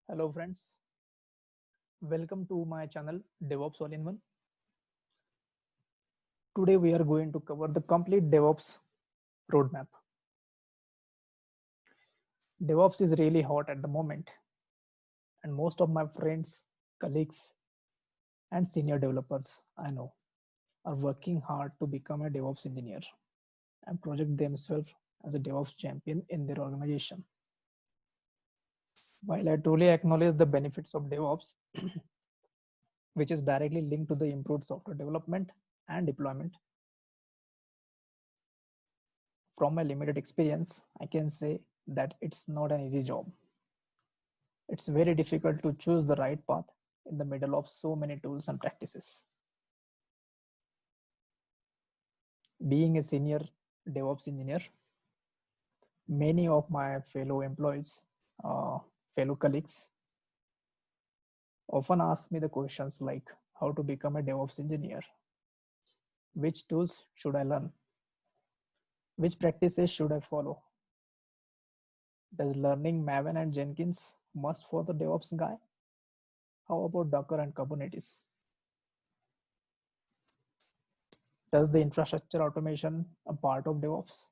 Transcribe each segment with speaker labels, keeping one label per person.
Speaker 1: Hello friends, welcome to my channel DevOps All in One. Today we are going to cover the complete DevOps roadmap. DevOps is really hot at the moment, and most of my friends, colleagues, and senior developers I know are working hard to become a DevOps engineer and project themselves as a DevOps champion in their organization. While I truly acknowledge the benefits of DevOps, which is directly linked to the improved software development and deployment, from my limited experience, I can say that it's not an easy job. It's very difficult to choose the right path in the middle of so many tools and practices. Being a senior DevOps engineer, many of my fellow employees, uh, fellow colleagues often ask me the questions like how to become a DevOps engineer, which tools should I learn, which practices should I follow, does learning Maven and Jenkins must for the DevOps guy? How about Docker and Kubernetes? Does the infrastructure automation a part of DevOps?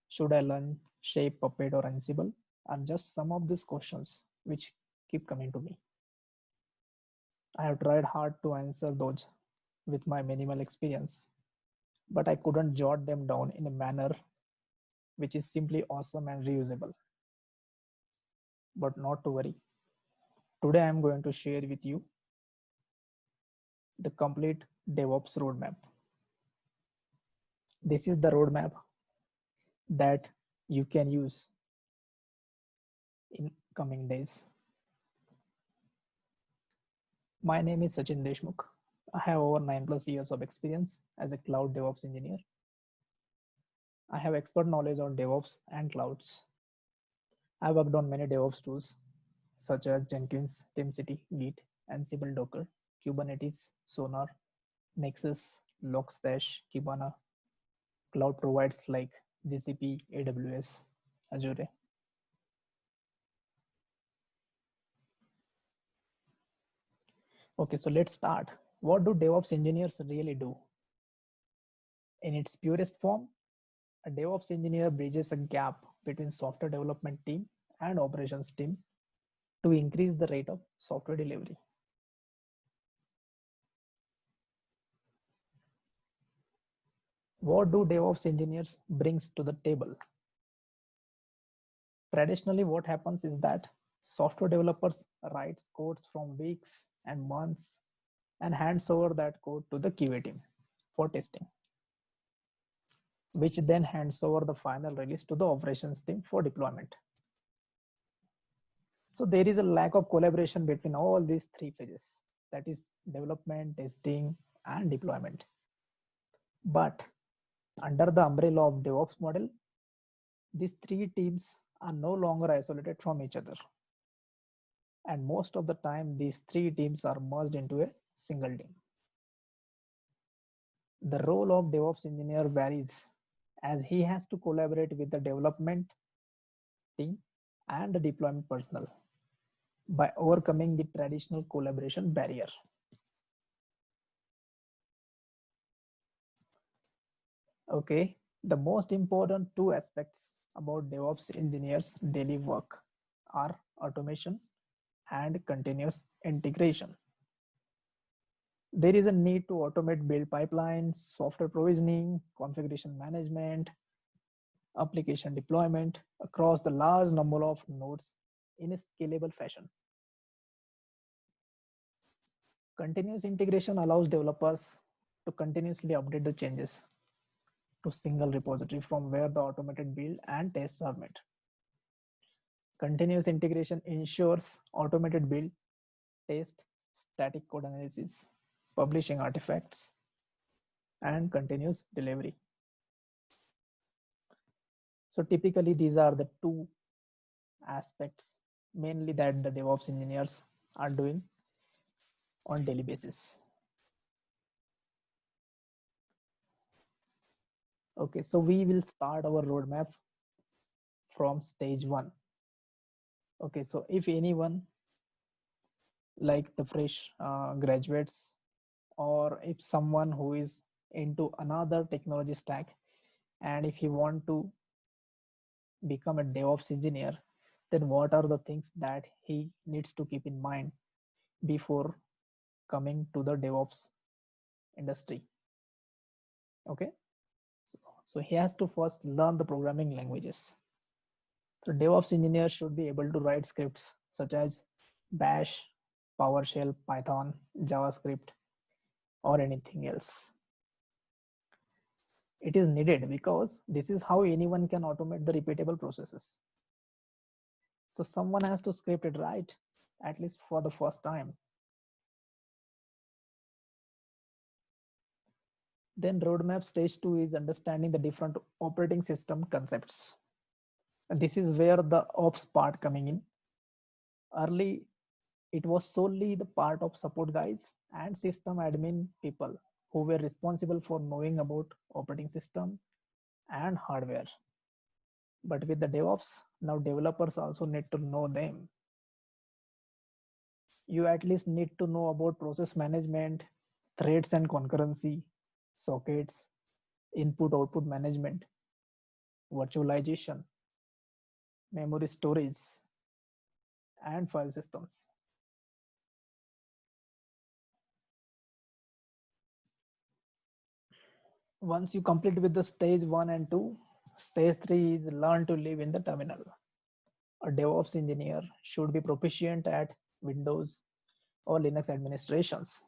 Speaker 1: Should I learn Shape, Puppet, or Ansible? Are just some of these questions which keep coming to me. I have tried hard to answer those with my minimal experience, but I couldn't jot them down in a manner which is simply awesome and reusable. But not to worry. Today I am going to share with you the complete DevOps roadmap. This is the roadmap that you can use in coming days. My name is Sachin Deshmukh. I have over 9+ years of experience as a cloud DevOps engineer. I have expert knowledge on DevOps and clouds. I worked on many DevOps tools such as Jenkins, TeamCity, Git, Ansible, Docker, Kubernetes, Sonar, Nexus, Logstash, Kibana, cloud providers like GCP, AWS, Azure. Okay, so let's start. What do DevOps engineers really do? In its purest form, a DevOps engineer bridges a gap between software development team and operations team to increase the rate of software delivery. What do DevOps engineers brings to the table? Traditionally, what happens is that software developers writes codes from weeks and months and hands over that code to the QA team for testing, which then hands over the final release to the operations team for deployment. So there is a lack of collaboration between all these three phases, that is development, testing, and deployment. But under the umbrella of DevOps model, these three teams are no longer isolated from each other. And most of the time, these three teams are merged into a single team. The role of DevOps engineer varies as he has to collaborate with the development team and the deployment personnel by overcoming the traditional collaboration barrier. Okay, the most important two aspects about DevOps engineers' daily work are automation and continuous integration. There is a need to automate build pipelines, software provisioning, configuration management, application deployment across the large number of nodes in a scalable fashion. Continuous integration allows developers to continuously update the changes to single repository from where the automated build and tests are made. Continuous integration ensures automated build, test, static code analysis, publishing artifacts, and continuous delivery. So typically these are the two aspects mainly that the DevOps engineers are doing on daily basis. Okay, so we will start our roadmap from stage one. Okay, so if anyone like the fresh graduates, or if someone who is into another technology stack, and if he want to become a DevOps engineer, then what are the things that he needs to keep in mind before coming to the DevOps industry? Okay, so he has to first learn the programming languages. So DevOps engineer should be able to write scripts such as Bash, PowerShell, Python, JavaScript, or anything else. It is needed because this is how anyone can automate the repeatable processes. So someone has to script it right, at least for the first time. Then roadmap stage 2 is understanding the different operating system concepts. And this is where the ops part coming in. Early, it was solely the part of support guys and system admin people who were responsible for knowing about operating system and hardware. But with the DevOps, now developers also need to know them. You at least need to know about process management, threads and concurrency, sockets, input output management, virtualization, memory storage, and file systems. Once you complete with the stage 1 and 2, stage 3 is learn to live in the terminal. A DevOps engineer should be proficient at Windows or Linux administrations.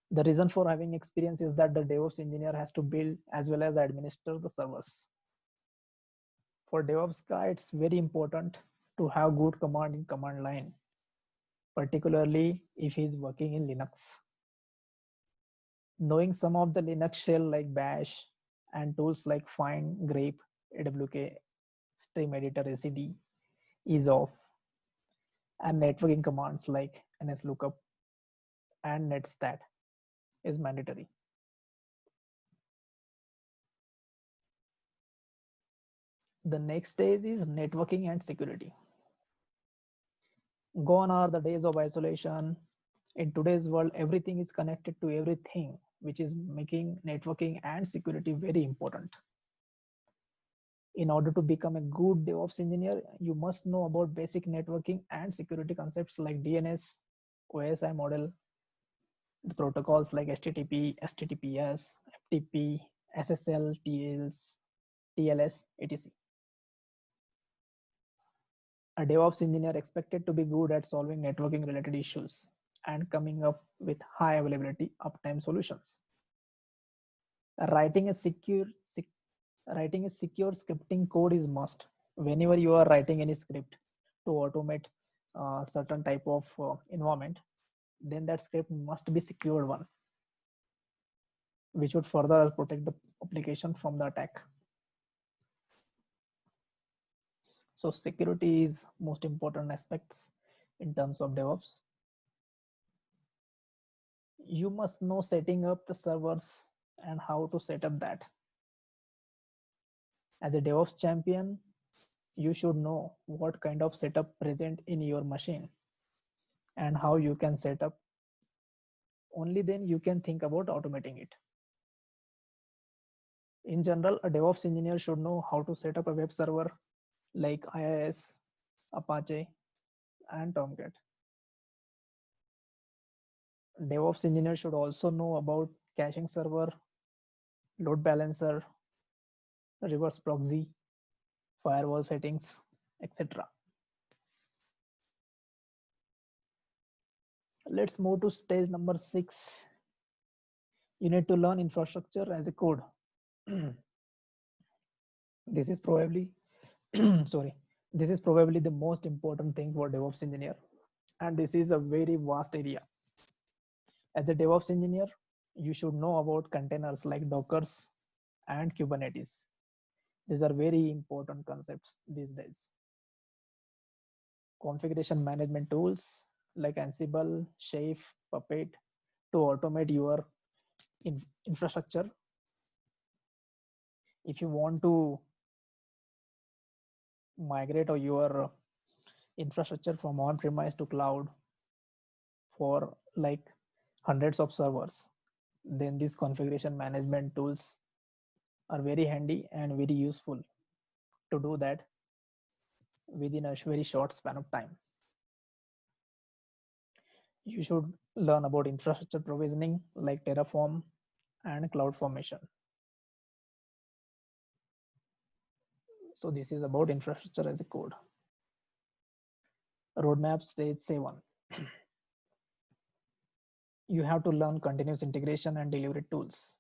Speaker 1: The reason for having experience is that the DevOps engineer has to build as well as administer the servers. For DevOps guy, it's very important to have good command in command line, particularly if he's working in Linux. Knowing some of the Linux shell like Bash and tools like Find, grep, awk, stream editor, ACD, ease off, and networking commands like nslookup and netstat is mandatory. The next stage is networking and security. Gone are the days of isolation. In today's world, everything is connected to everything, which is making networking and security very important. In order to become a good DevOps engineer, you must know about basic networking and security concepts like DNS, OSI model, the protocols like HTTP, HTTPS, FTP, SSL, TLS, etc. A DevOps engineer expected to be good at solving networking related issues and coming up with high availability uptime solutions. Writing a secure writing a secure scripting code is must. Whenever you are writing any script to automate certain type of environment, then that script must be secured one, which would further protect the application from the attack. So security is most important aspects in terms of DevOps. You must know setting up the servers and how to set up that. As a DevOps champion, you should know what kind of setup present in your machine and how you can set up. Only then you can think about automating it. In general, a DevOps engineer should know how to set up a web server like IIS, Apache, and Tomcat. DevOps engineer should also know about caching server, load balancer, reverse proxy, firewall settings, etc. Let's move to stage number 6. You need to learn infrastructure as a code. This is probably sorry, this is probably the most important thing for DevOps engineer, and this is a very vast area. As a DevOps engineer, you should know about containers like Dockers and Kubernetes. These are very important concepts these days. Configuration management tools like Ansible, Chef, Puppet to automate your infrastructure. If you want to migrate or your infrastructure from on-premise to cloud for like hundreds of servers, then these configuration management tools are very handy and very useful to do that within a very short span of time. You should learn about infrastructure provisioning like Terraform and CloudFormation. So this is about infrastructure as a code. Roadmap stage 7. You have to learn continuous integration and delivery tools.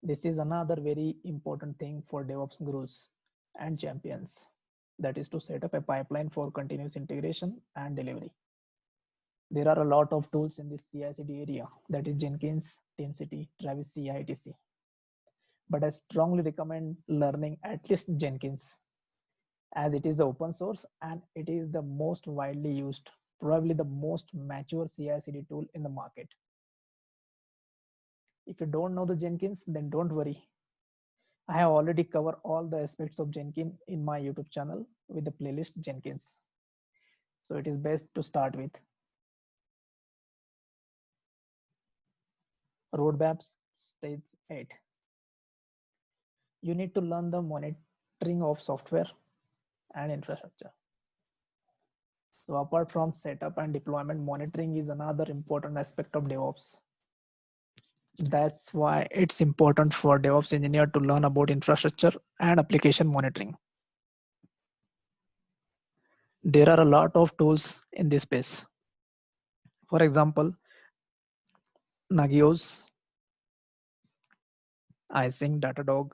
Speaker 1: This is another very important thing for DevOps gurus and champions. That is to set up a pipeline for continuous integration and delivery. There are a lot of tools in this CI/CD area, that is Jenkins, TeamCity, Travis CI, etc. But I strongly recommend learning at least Jenkins, as it is open source and it is the most widely used, probably the most mature CI/CD tool in the market. If you don't know the Jenkins, then don't worry. I have already covered all the aspects of Jenkins in my YouTube channel with the playlist Jenkins. So it is best to start with. Roadmaps stage 8. You need to learn the monitoring of software and infrastructure. So apart from setup and deployment, monitoring is another important aspect of DevOps. That's why it's important for DevOps engineer to learn about infrastructure and application monitoring. There are a lot of tools in this space. For example, Nagios, iSync, Datadog,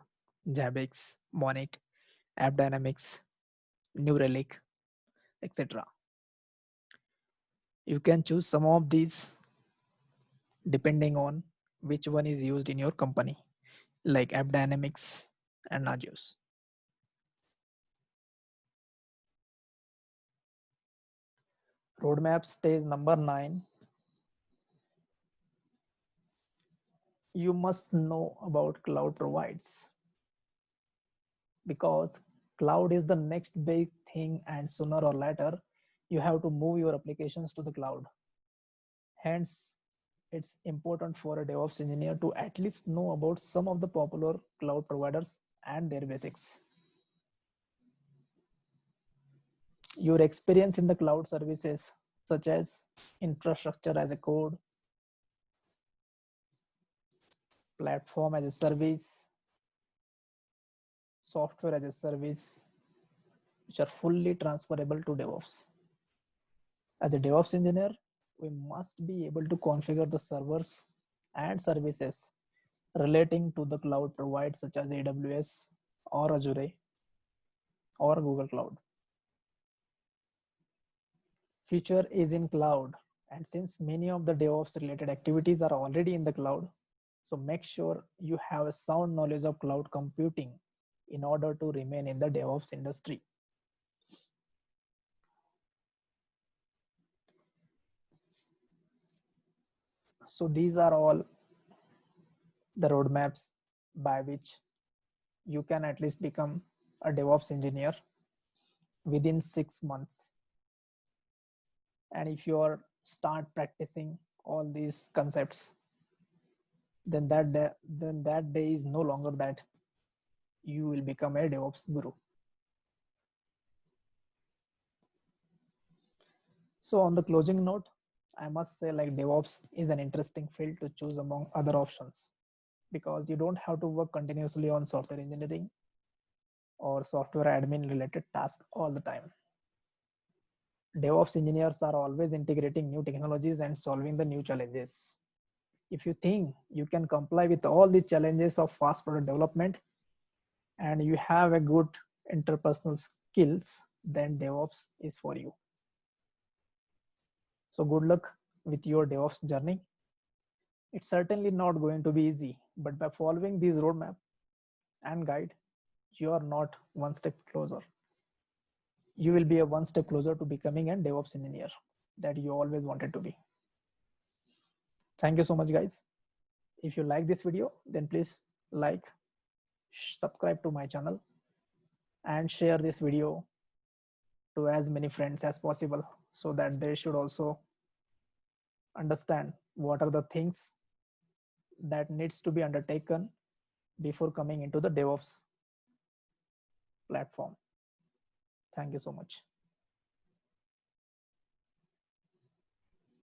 Speaker 1: Zabbix, Monit, AppDynamics, New Relic, etc. You can choose some of these depending on which one is used in your company, like AppDynamics and Nagios. Roadmap stage number 9. You must know about cloud provides, because cloud is the next big thing, and sooner or later you have to move your applications to the cloud. Hence, it's important for a DevOps engineer to at least know about some of the popular cloud providers and their basics. Your experience in the cloud services, such as infrastructure as a code, platform as a service, software as a service, which are fully transferable to DevOps. As a DevOps engineer, we must be able to configure the servers and services relating to the cloud providers such as AWS or Azure or Google Cloud. Future is in cloud, and since many of the DevOps related activities are already in the cloud, so make sure you have a sound knowledge of cloud computing in order to remain in the DevOps industry. So these are all the roadmaps by which you can at least become a DevOps engineer within 6 months. And if you are start practicing all these concepts, then that day is no longer that you will become a DevOps guru. So on the closing note, I must say like DevOps is an interesting field to choose among other options, because you don't have to work continuously on software engineering or software admin related tasks all the time. DevOps engineers are always integrating new technologies and solving the new challenges. If you think you can comply with all the challenges of fast product development and you have a good interpersonal skills, then DevOps is for you. So good luck with your DevOps journey. It's certainly not going to be easy, but by following these roadmap and guide, you are not one step closer. You will be a one step closer to becoming a DevOps engineer that you always wanted to be. Thank you so much, guys. If you like this video, then please like, subscribe to my channel, and share this video to as many friends as possible so that they should also understand what are the things that needs to be undertaken before coming into the DevOps platform. Thank you so much.